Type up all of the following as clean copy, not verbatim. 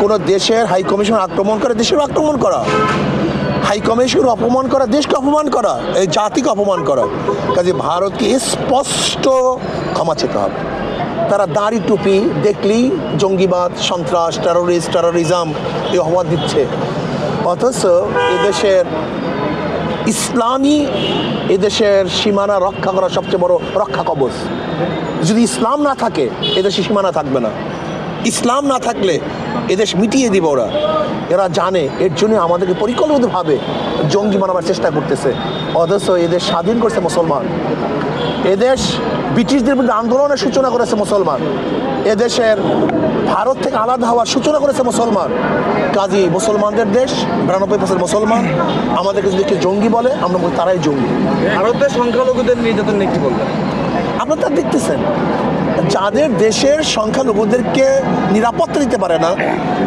কোনো দেশের high commission আক্রমণ করে দেশের আক্রমণ করা, হাই কমিশন অপমান করা দেশকে অপমান করা, এই জাতিকে অপমান করা। কাজে ভারতকে স্পষ্ট ক্ষমা চেতে হবে। তারা দাড়ি টুপি দেখলেই জঙ্গিবাদ, সন্ত্রাস, টেরোরিজম এই অপবাদ দিচ্ছে, অথচ এদেশের ইসলামী এদেশের সীমানা রক্ষা করা সবচেয়ে বড় রক্ষা কবচ। যদি ইসলাম না থাকে এদেশে সীমানা থাকবে না। ইসলাম না থাকলে এদেশ মিটিয়ে দিব ওরা। এরা জানে, এর জন্য আমাদেরকে পরিকল্পিতভাবে জঙ্গি বানাবার চেষ্টা করতেছে। অথচ এদেশ স্বাধীন করছে মুসলমান, এদেশ ব্রিটিশদের বিরুদ্ধে আন্দোলনের সূচনা করেছে মুসলমান, এদেশের ভারত থেকে আলাদা হওয়ার সূচনা করেছে মুসলমান। কাজী মুসলমানদের দেশ, 92% মুসলমান। আমাদেরকে যদি কেউ জঙ্গি বলে আমরা বলি তারাই জঙ্গি। ভারতের সংখ্যালঘুদের নির্যাতন নিয়ে কি বলবেন? আপনারা তা দেখতেছেন, যাদের দেশের সংখ্যালঘুদেরকে নিরাপত্তা দিতে পারে না,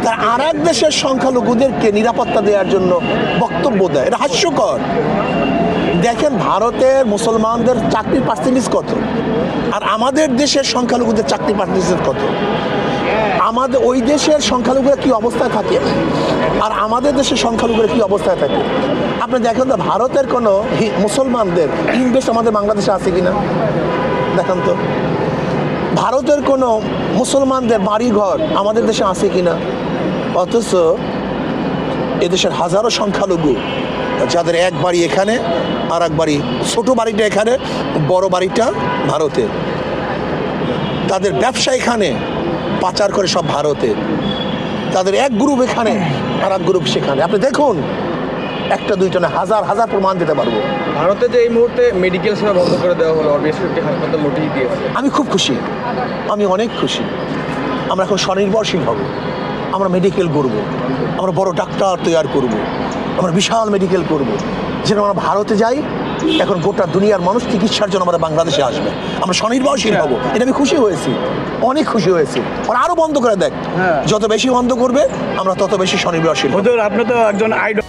তার আর এক দেশের সংখ্যালঘুদেরকে নিরাপত্তা দেওয়ার জন্য বক্তব্য দেয়। এটা হাস্যকর। দেখেন ভারতের মুসলমানদের চাকরির পার্সেন্টেজ কত, আর আমাদের দেশের সংখ্যালঘুদের চাকরির পার্সেন্টেজ কত। আমাদের ওই দেশের সংখ্যালঘুরা কী অবস্থায় থাকে আর আমাদের দেশের সংখ্যালঘুরা কী অবস্থায় থাকে। আপনি দেখেন তো ভারতের কোনো মুসলমানদের ইনভেস্ট আমাদের বাংলাদেশে আছে কিনা দেখেন তো। ভারতের কোনো মুসলমানদের বাড়িঘর আমাদের দেশে আছে কিনা। অথচ এদেশের হাজারো সংখ্যালঘু যাদের এক বাড়ি এখানে আর এক বাড়ি, ছোটো বাড়িটা এখানে, বড় বাড়িটা ভারতে, তাদের ব্যবসা এখানে, পাচার করে সব ভারতে, তাদের এক গ্রুপ এখানে আর এক গ্রুপ সেখানে। আপনি দেখুন, একটা দুইটা না, হাজার হাজার প্রমাণ দিতে পারবো। ভারতে যে এই মুহূর্তে মেডিকেল সেবা বন্ধ করে দেওয়া হলো, বেশ কয়েকটি হাসপাতাল নোটিশ দিয়েছে। আমি খুব খুশি, আমি অনেক খুশি। আমরা এখন স্বনির্ভরশীল হব, আমরা মেডিকেল করব, আমরা বড় ডাক্তার তৈরি করব, আমরা বিশাল মেডিকেল করব। যেন আমরা ভারতে যাই, এখন গোটা দুনিয়ার মানুষ চিকিৎসার জন্য আমাদের বাংলাদেশে আসবে, আমরা স্বনির্ভরশীল হব। এটা আমি খুশি হয়েছি, অনেক খুশি হয়েছি। ওরা আরও বন্ধ করে দেখ, যত বেশি বন্ধ করবে আমরা তত বেশি স্বনির্ভরশীল। আপনি তো একজন আইডল।